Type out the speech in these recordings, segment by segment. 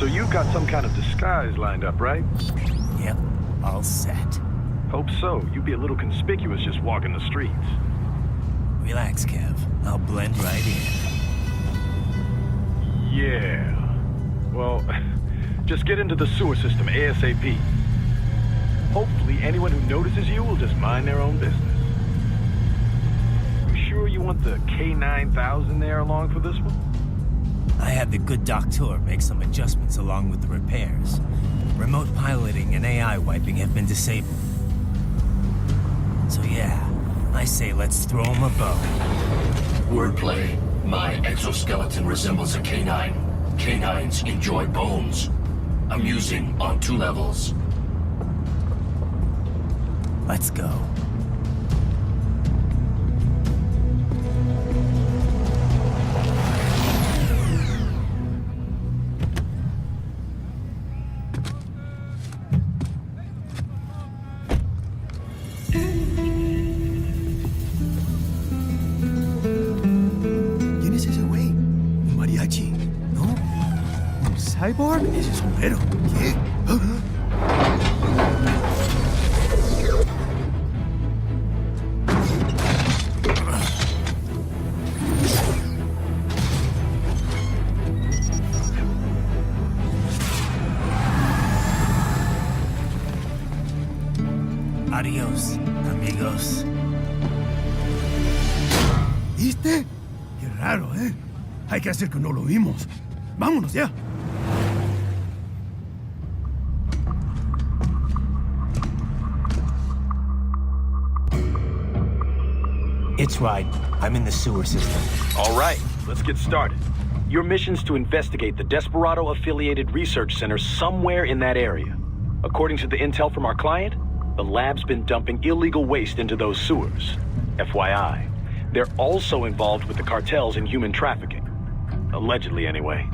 So you've got some kind of disguise lined up, right? Yep, all set. Hope so. You'd be a little conspicuous just walking the streets. Relax, Kev. I'll blend right in. Yeah. Well, just get into the sewer system ASAP. Hopefully anyone who notices you will just mind their own business. You sure you want the K9000 there along for this one? I had the good doctor make some adjustments along with the repairs. Remote piloting and AI wiping have been disabled. So yeah, I say let's throw him a bone. Wordplay. My exoskeleton resembles a canine. Canines enjoy bones. Amusing on 2 levels. Let's go. ¿Quién es ese güey? ¿Un mariachi? ¿No? ¿Un cyborg? Ese es sombrero. ¿Qué? Adiós, amigos. ¿Viste? Qué raro, ¿eh? Hay que hacer que no lo vimos. Vámonos ya. It's right. I'm in the sewer system. All right, let's get started. Your mission's to investigate the Desperado-affiliated research center somewhere in that area. According to the intel from our client, the lab's been dumping illegal waste into those sewers. FYI, they're also involved with the cartels in human trafficking. Allegedly, anyway.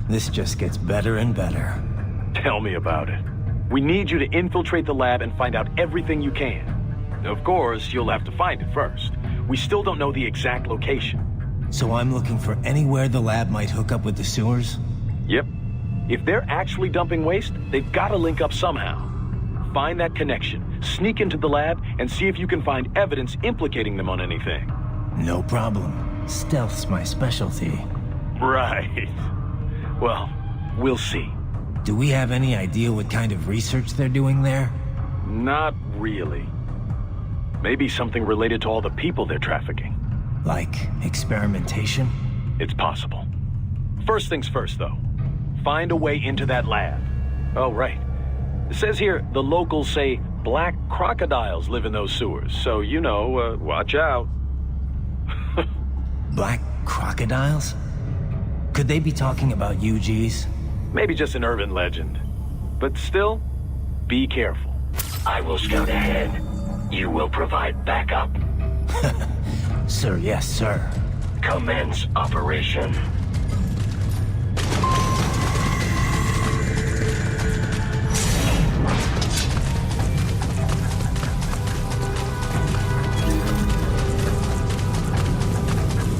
This just gets better and better. Tell me about it. We need you to infiltrate the lab and find out everything you can. Of course, you'll have to find it first. We still don't know the exact location. So I'm looking for anywhere the lab might hook up with the sewers? Yep. If they're actually dumping waste, they've got to link up somehow. Find that connection, sneak into the lab, and see if you can find evidence implicating them on anything. No problem. Stealth's my specialty. Right. Well, we'll see. Do we have any idea what kind of research they're doing there? Not really. Maybe something related to all the people they're trafficking. Like experimentation? It's possible. First things first, though. Find a way into that lab. Oh, right. It says here the locals say black crocodiles live in those sewers, so, you know, watch out. Black crocodiles? Could they be talking about UGs? Maybe just an urban legend. But still, be careful. I will scout ahead. You will provide backup. Sir, yes, sir. Commence operation.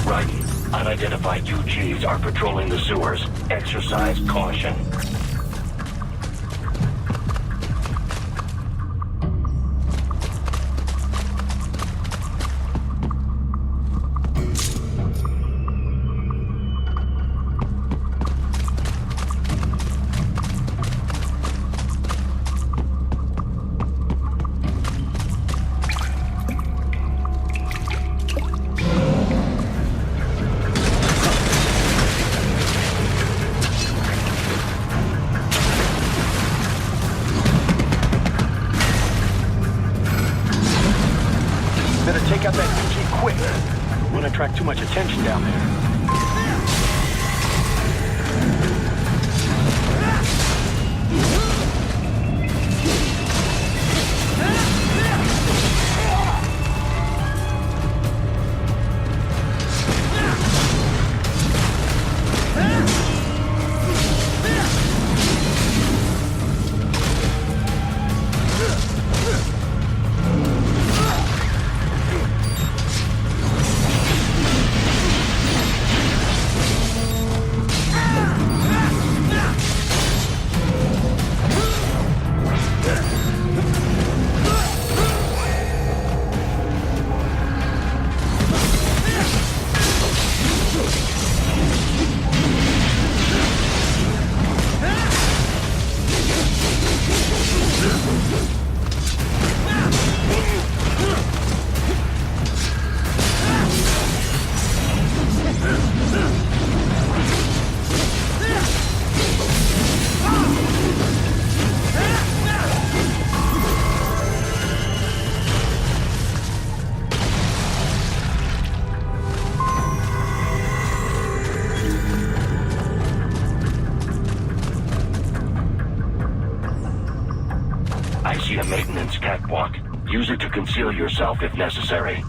Right. Unidentified UGs are patrolling the sewers. Exercise caution. Better take out that UG quick. Won't attract too much attention down there. see a maintenance catwalk. Use it to conceal yourself if necessary.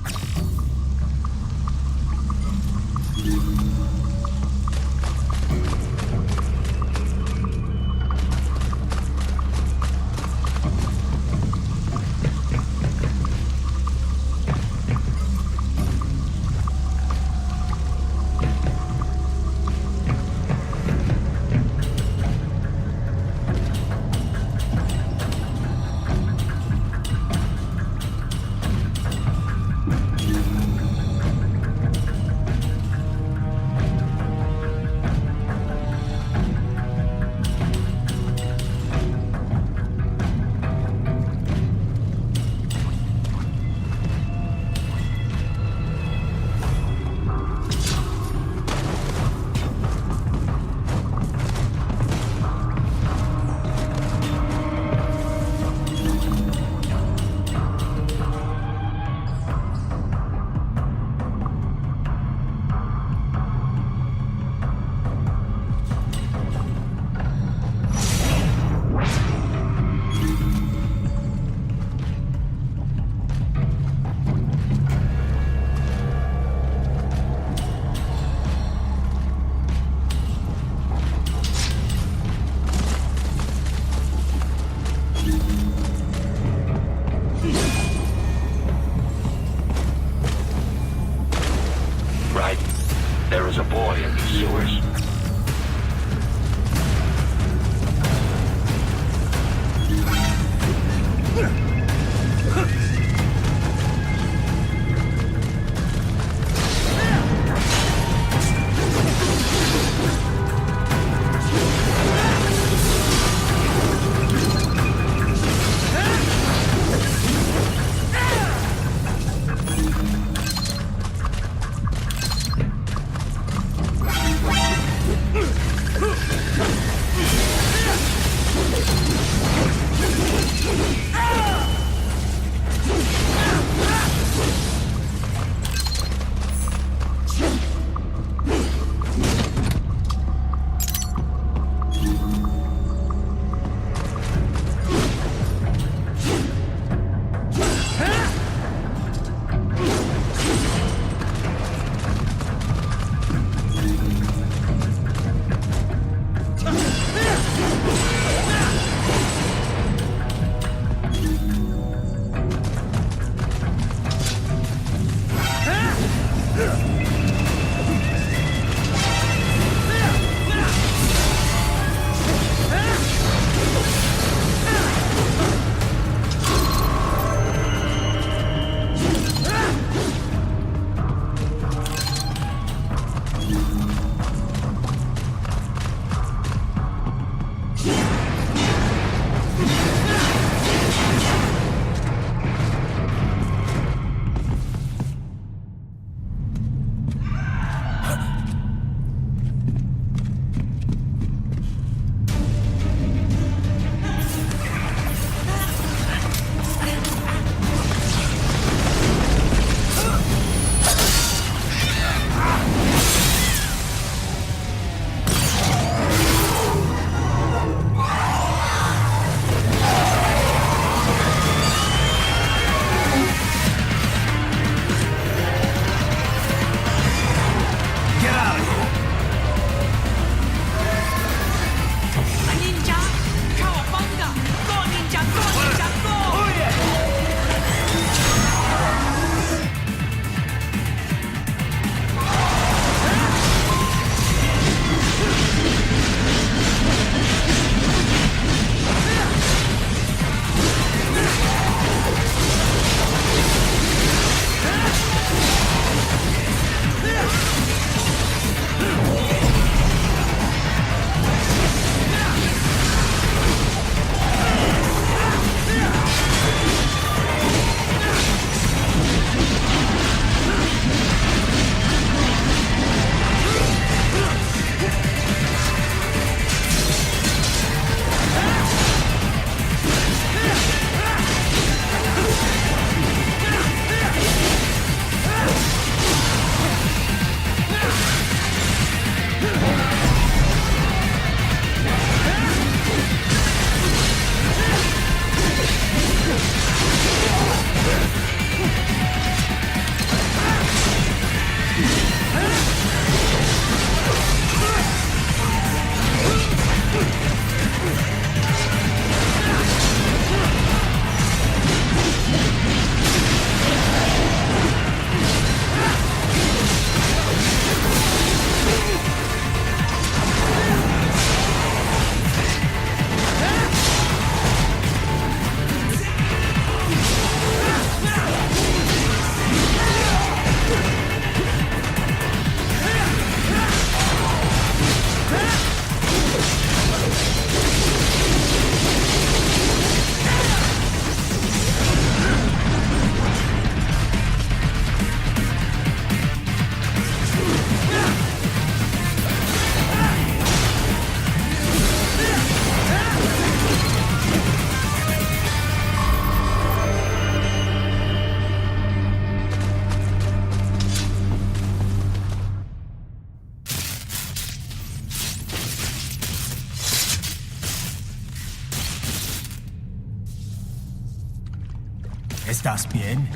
¿Estás bien?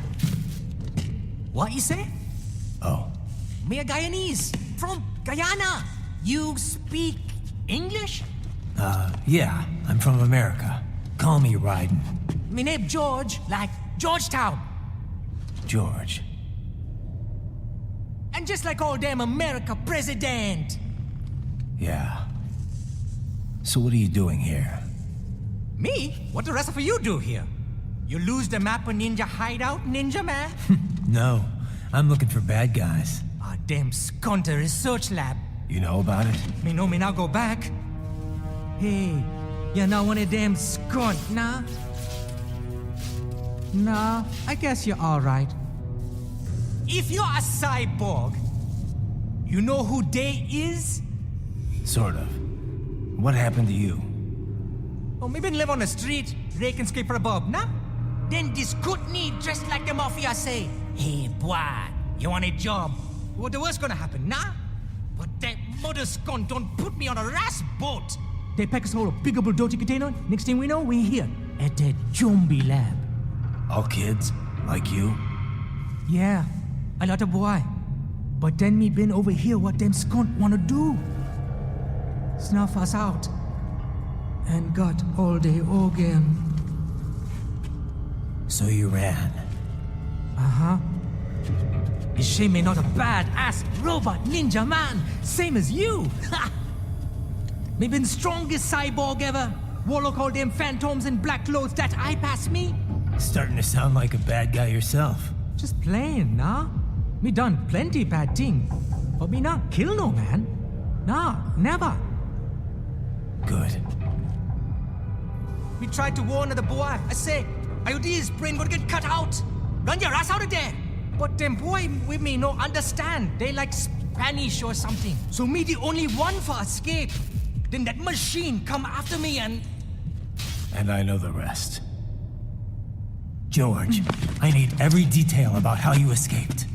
What you say? Oh, Me a Guyanese from Guyana. You speak English? yeah, I'm from America. Call me Ryden. Me name George, like Georgetown. George. And just like all damn America president. Yeah. So what are you doing here? Me? What the rest of you do here? You lose the map of Ninja hideout, Ninja man? No, I'm looking for bad guys. Ah, damn skunter research lab. You know about it? Me know me now go back. Hey, you're not one of them skunt, nah? Nah, I guess you're alright. If you're a cyborg, you know who they is? Sort of. What happened to you? Oh, me been live on the street, rake and scrape for a bob, nah? Then this good need dressed like the mafia say, hey boy, you want a job? What the worst gonna happen, nah? But that mother scum don't put me on a ras boat. They pack us all a big bulldozer container. Next thing we know, we're here at that zombie lab. All kids? Like you? Yeah, a lot of boy. But then me been over here what them skunt wanna do. Snuff us out. And got all day again. So you ran. Uh-huh. Is she me not a bad-ass robot ninja man, same as you? Ha! Me been strongest cyborg ever. Warlock all them phantoms in black clothes that eye pass me. Starting to sound like a bad guy yourself. Just playing, nah? Me done plenty bad thing. But me not kill no man. Nah, never. Good. We tried to warn the boy. I say, IOD's brain gonna get cut out. Run your ass out of there. But them boy with me no understand. They like Spanish or something. So me the only one for escape. Then that machine come after me and... And I know the rest. George, I need every detail about how you escaped.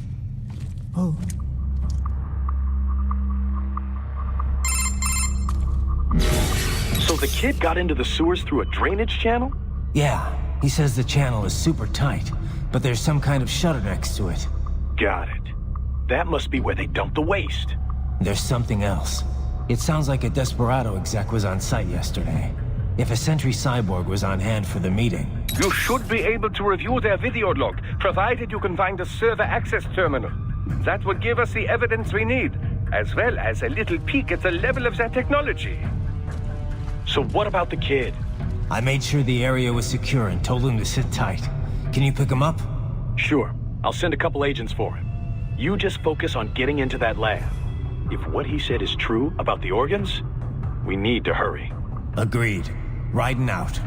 Oh. So the kid got into the sewers through a drainage channel? Yeah, he says the channel is super tight, but there's some kind of shutter next to it. Got it. That must be where they dumped the waste. There's something else. It sounds like a Desperado exec was on site yesterday. If a Sentry cyborg was on hand for the meeting. You should be able to review their video log, provided you can find a server access terminal. That would give us the evidence we need, as well as a little peek at the level of their technology. So what about the kid? I made sure the area was secure and told him to sit tight. Can you pick him up? Sure. I'll send a couple agents for him. You just focus on getting into that lab. If what he said is true about the organs, we need to hurry. Agreed. Riding out.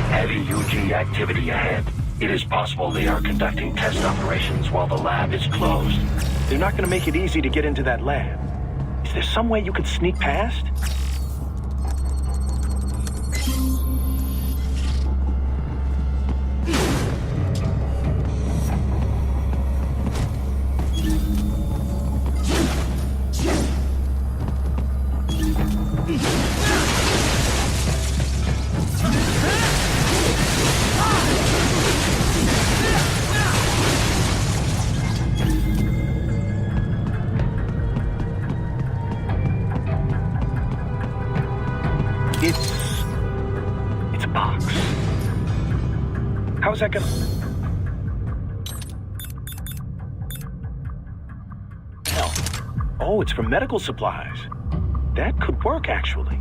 Heavy UG activity ahead. It is possible they are conducting test operations while the lab is closed. They're not gonna make it easy to get into that lab. Is there some way you could sneak past? It's a box. How's that gonna... Hell. Oh, it's for medical supplies. That could work, actually.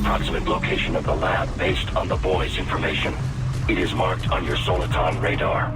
approximate location of the lab based on the boy's information. It is marked on your Soliton radar.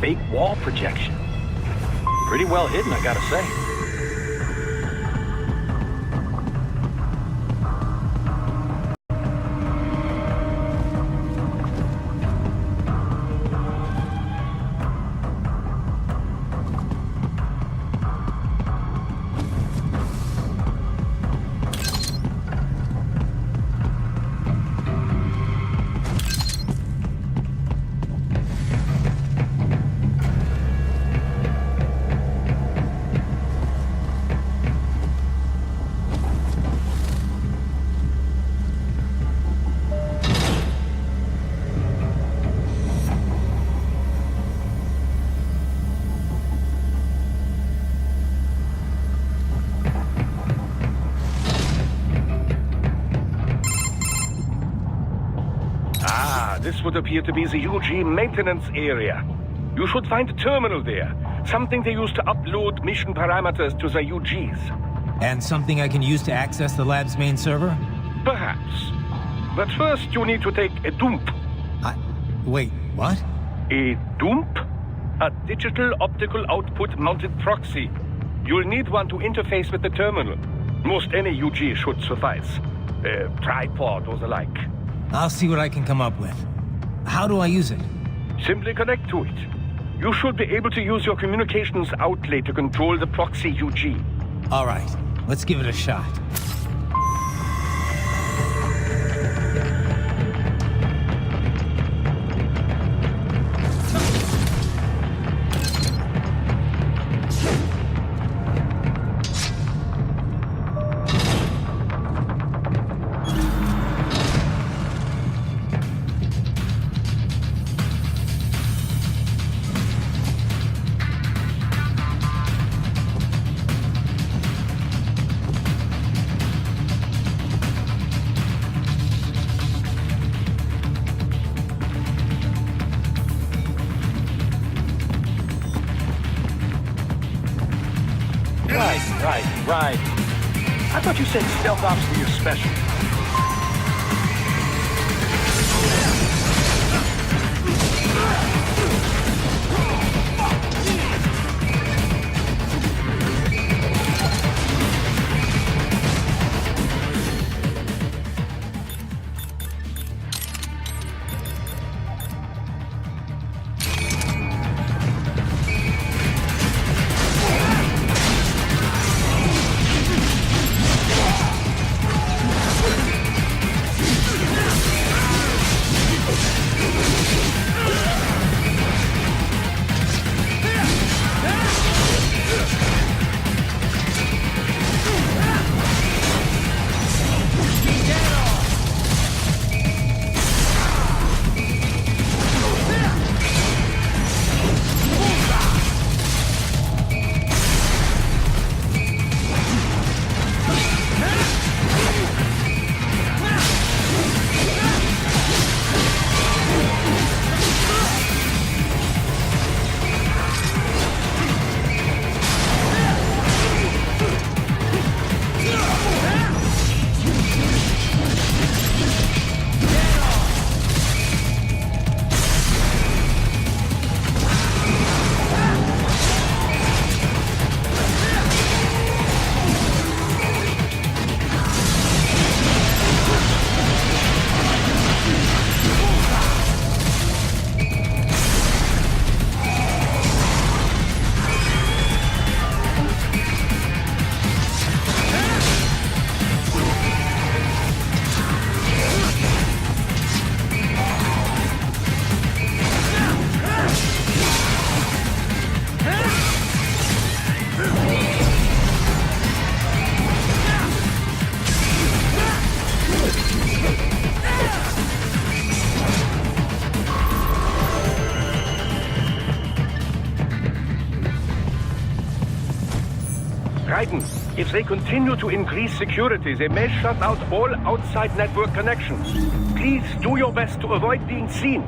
Fake wall projection. Pretty well hidden, I gotta say. This would appear to be the UG maintenance area. You should find a terminal there. Something they use to upload mission parameters to the UGs. And something I can use to access the lab's main server? Perhaps. But first you need to take a dump. Wait, what? A dump? A digital optical output mounted proxy. You'll need one to interface with the terminal. Most any UG should suffice. A tripod or the like. I'll see what I can come up with. How do I use it? Simply connect to it. You should be able to use your communications outlet to control the proxy UG. All right, let's give it a shot. Right. I thought you said stealth ops were your special. If they continue to increase security, they may shut out all outside network connections. Please do your best to avoid being seen.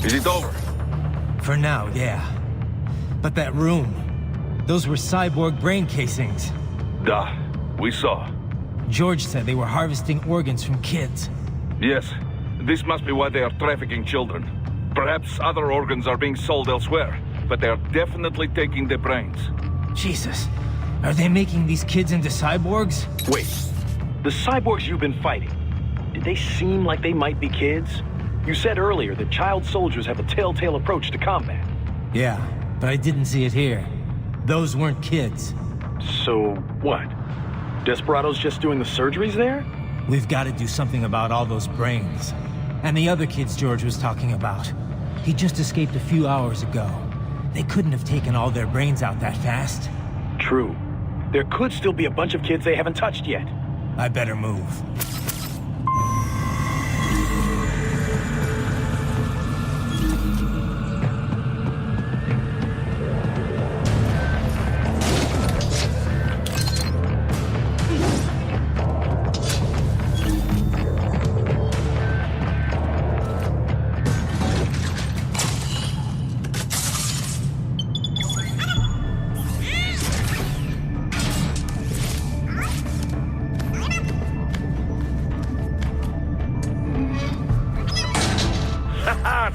Is it over? For now, yeah. But that room, those were cyborg brain casings. Duh. We saw. George said they were harvesting organs from kids. Yes. This must be why they are trafficking children. Perhaps other organs are being sold elsewhere, but they are definitely taking the brains. Jesus. Are they making these kids into cyborgs? Wait. The cyborgs you've been fighting, did they seem like they might be kids? You said earlier that child soldiers have a telltale approach to combat. Yeah, but I didn't see it here. Those weren't kids. So, what? Desperado's just doing the surgeries there? We've got to do something about all those brains. And the other kids George was talking about. He just escaped a few hours ago. They couldn't have taken all their brains out that fast. True. There could still be a bunch of kids they haven't touched yet. I better move.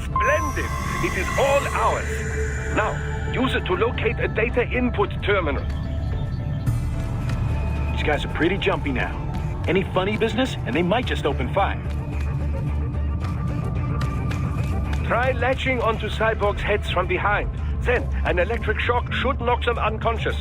Splendid! It is all ours. Now, use it to locate a data input terminal. These guys are pretty jumpy now. Any funny business, and they might just open fire. Try latching onto cyborgs' heads from behind. Then, an electric shock should knock them unconscious.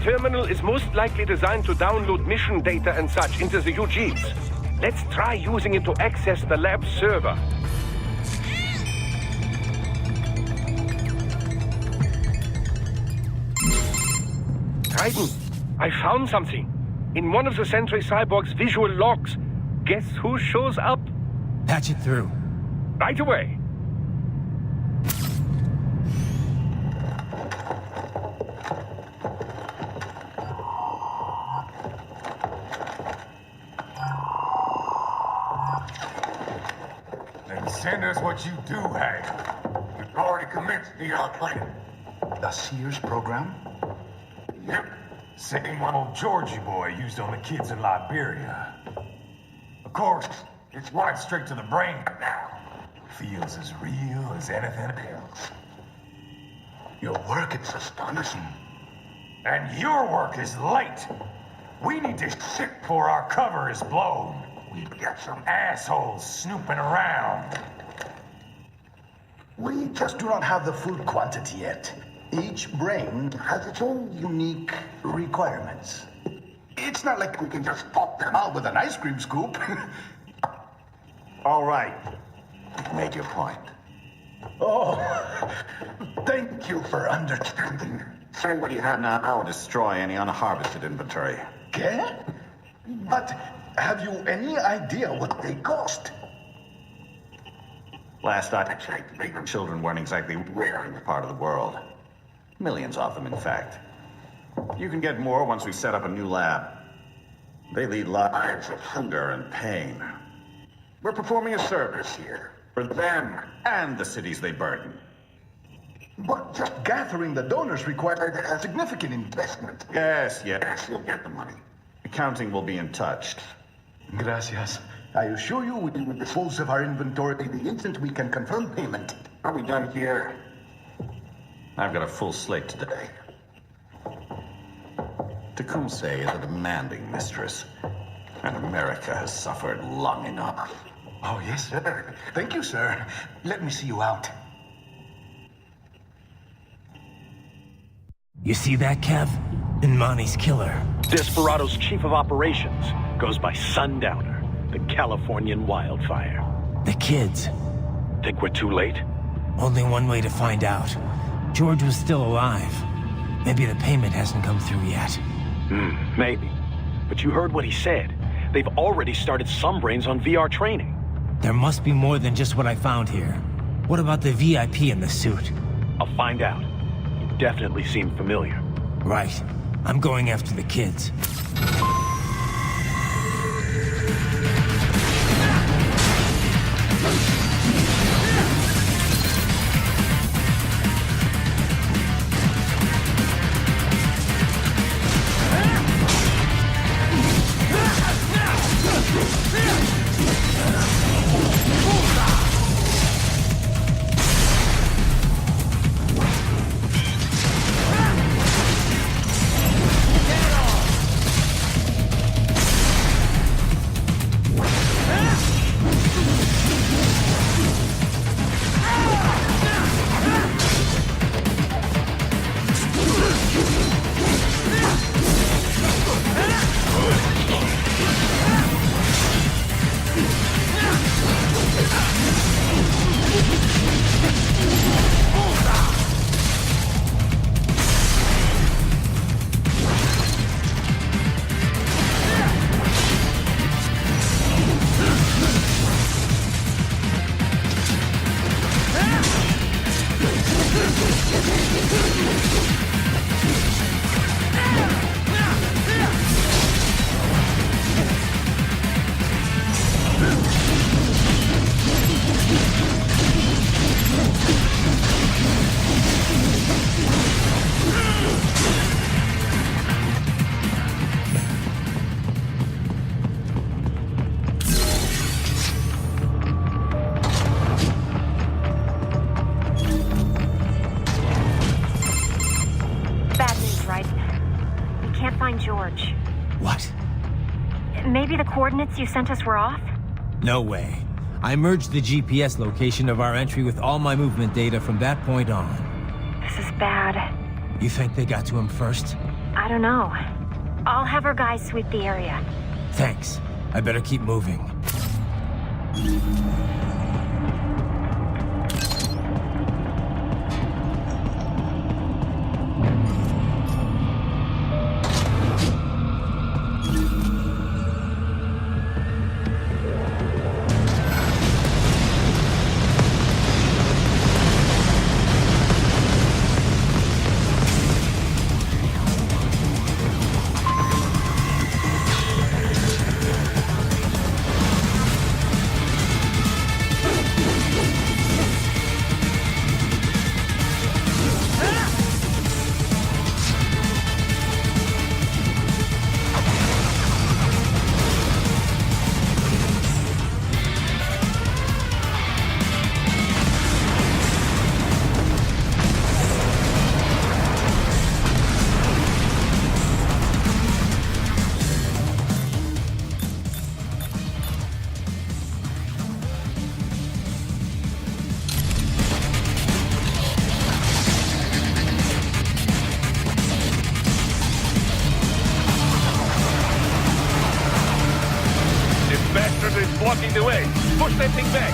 terminal is most likely designed to download mission data and such into the UGs. Let's try using it to access the lab server. Raiden, I found something. In one of the Sentry Cyborg's visual logs. Guess who shows up? Patch it through. Right away. Then send us what you do have. We've already commenced the plan. The Sears program? Yep. Same one old Georgie boy used on the kids in Liberia. Of course, it's right straight to the brain now. Feels as real as anything else. Your work is astonishing. And your work is late. We need to shit before our cover is blown. We've got some assholes snooping around. We just do not have the full quantity yet. Each brain has its own unique requirements. It's not like we can just pop them out with an ice cream scoop. All right. You've made your point. Oh, thank you for understanding. Send what you have now. I'll destroy any unharvested inventory. Okay? But have you any idea what they cost? Last I checked, children weren't exactly rare in this part of the world. Millions of them, in fact. You can get more once we set up a new lab. They lead lives of hunger and pain. We're performing a service here. For them and the cities they burden. But just gathering the donors required a significant investment. Yes, you'll get the money. Accounting will be in touch. Gracias. I assure you we will dispose of our inventory the instant we can confirm payment. Are we done here? I've got a full slate today. Tecumseh is a demanding mistress, and America has suffered long enough. Oh, yes, sir. Thank you, sir. Let me see you out. You see that, Kev? Inmani's killer. Desperado's chief of operations goes by Sundowner, the Californian wildfire. The kids. Think we're too late? Only one way to find out. George was still alive. Maybe the payment hasn't come through yet. Maybe. But you heard what he said. They've already started some brains on VR training. There must be more than just what I found here. What about the VIP in the suit? I'll find out. You definitely seem familiar. Right. I'm going after the kids. George. What? Maybe the coordinates you sent us were off? No way. I merged the GPS location of our entry with all my movement data from that point on. This is bad. You think they got to him first? I don't know. I'll have our guys sweep the area. Thanks. I better keep moving. Blocking the way. Push that thing back.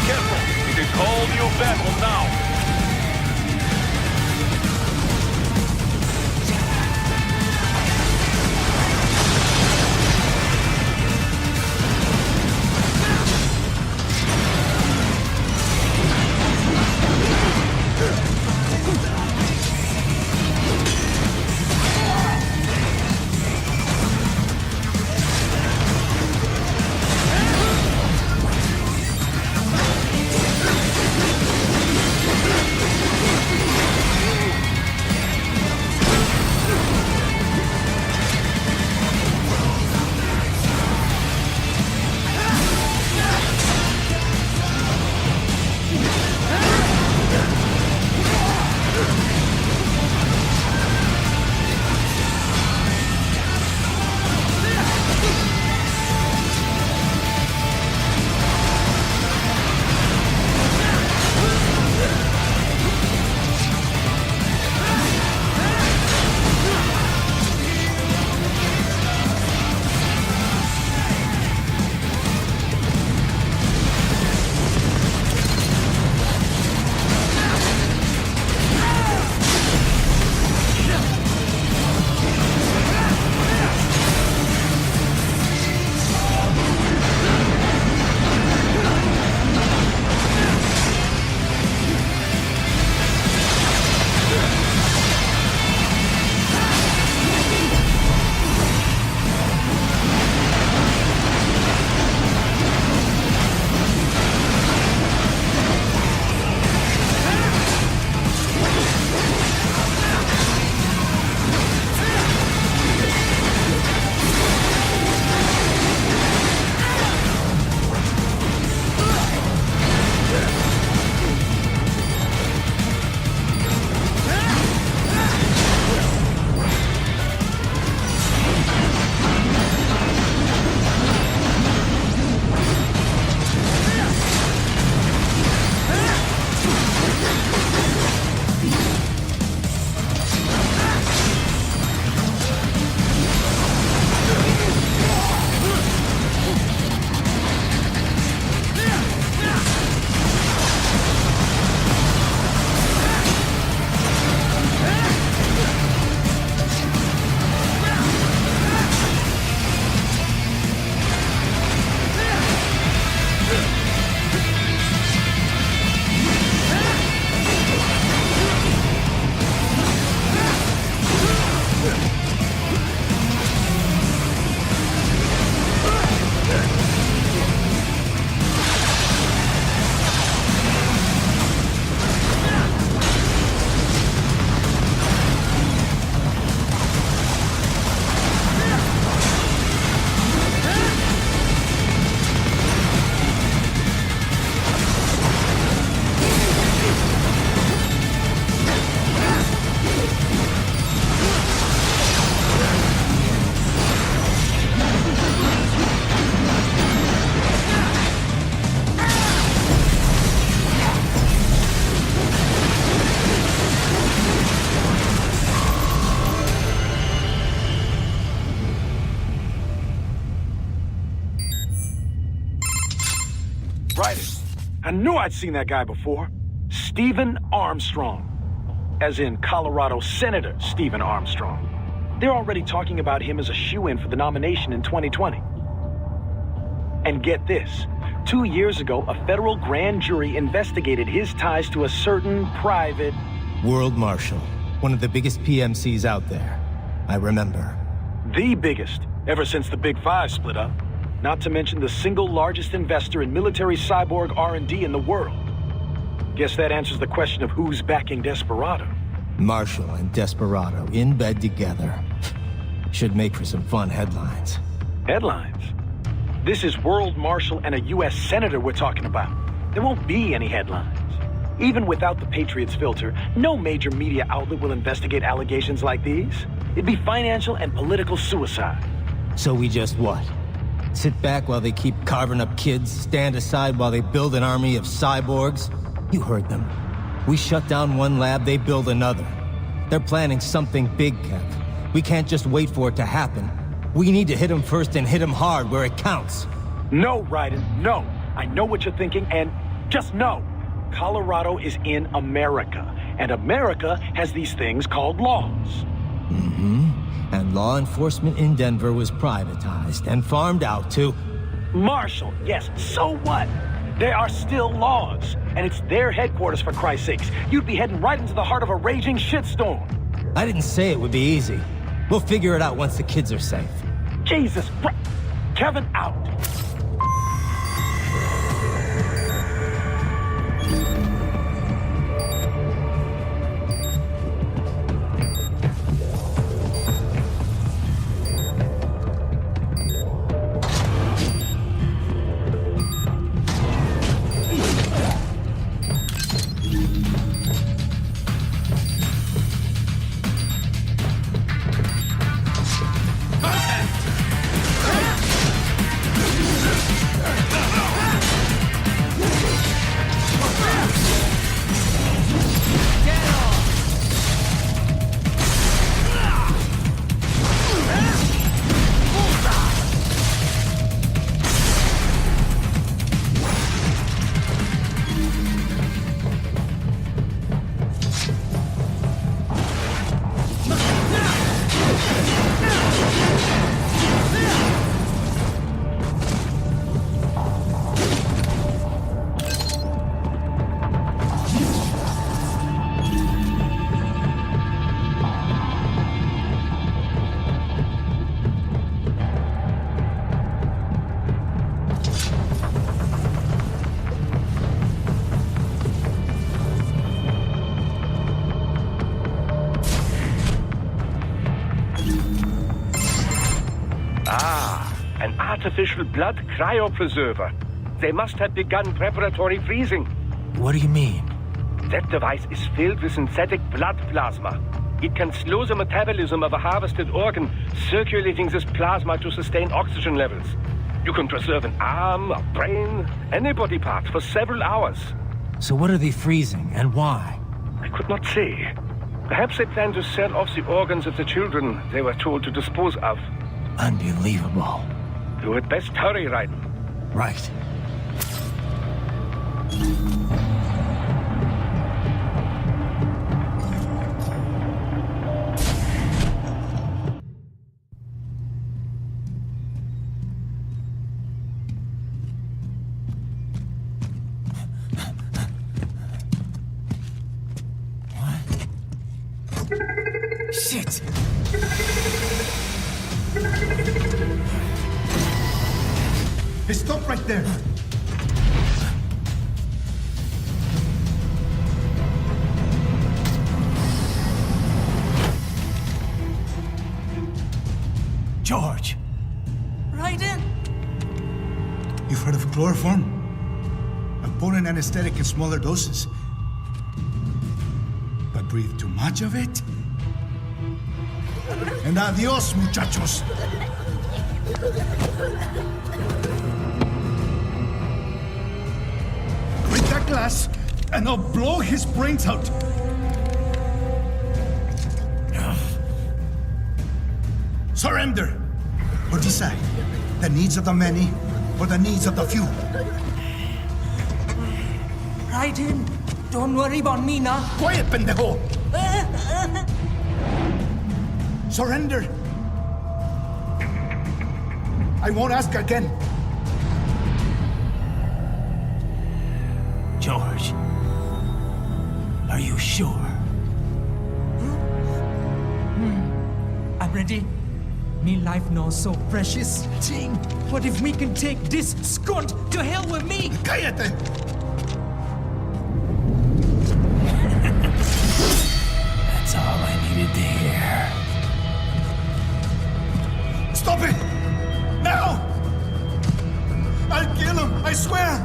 Careful! It is whole new battle now! Right. I knew I'd seen that guy before. Stephen Armstrong. As in Colorado Senator Stephen Armstrong. They're already talking about him as a shoo-in for the nomination in 2020. And get this. 2 years ago, a federal grand jury investigated his ties to a certain private... World Marshal. One of the biggest PMCs out there. I remember. The biggest, ever since the Big Five split up. Not to mention the single largest investor in military cyborg R&D in the world. Guess that answers the question of who's backing Desperado. Marshall and Desperado in bed together. Should make for some fun headlines. Headlines? This is World Marshal and a U.S. Senator we're talking about. There won't be any headlines. Even without the Patriots filter, no major media outlet will investigate allegations like these. It'd be financial and political suicide. So we just what? Sit back while they keep carving up kids, stand aside while they build an army of cyborgs? You heard them. We shut down one lab, they build another. They're planning something big, Kev. We can't just wait for it to happen. We need to hit them first and hit them hard where it counts. No, Raiden, no. I know what you're thinking, and just know. Colorado is in America, and America has these things called laws. Mm-hmm. And law enforcement in Denver was privatized and farmed out to... Marshall, yes, so what? There are still laws, and it's their headquarters, for Christ's sakes. You'd be heading right into the heart of a raging shitstorm. I didn't say it would be easy. We'll figure it out once the kids are safe. Jesus Christ. Kevin out. An artificial blood cryopreserver. They must have begun preparatory freezing. What do you mean? That device is filled with synthetic blood plasma. It can slow the metabolism of a harvested organ, circulating this plasma to sustain oxygen levels. You can preserve an arm, a brain, any body part for several hours. So what are they freezing, and why? I could not say. Perhaps they plan to sell off the organs of the children they were told to dispose of. Unbelievable. You had best hurry, Raiden. Right. Shit! Hey, stop right there! George! Raiden? You've heard of chloroform? A potent anesthetic in smaller doses. But breathe too much of it? And adios, muchachos! Break that glass, and I'll blow his brains out! Surrender! Or decide, the needs of the many, or the needs of the few. Right in. Don't worry about me now. Quiet, pendejo! Surrender! I won't ask again. George, are you sure? I'm ready. Me life now so precious. Ting, what if we can take this skunt to hell with me? Cállate! That's all I needed to hear. Stop it! Now! I'll kill him, I swear!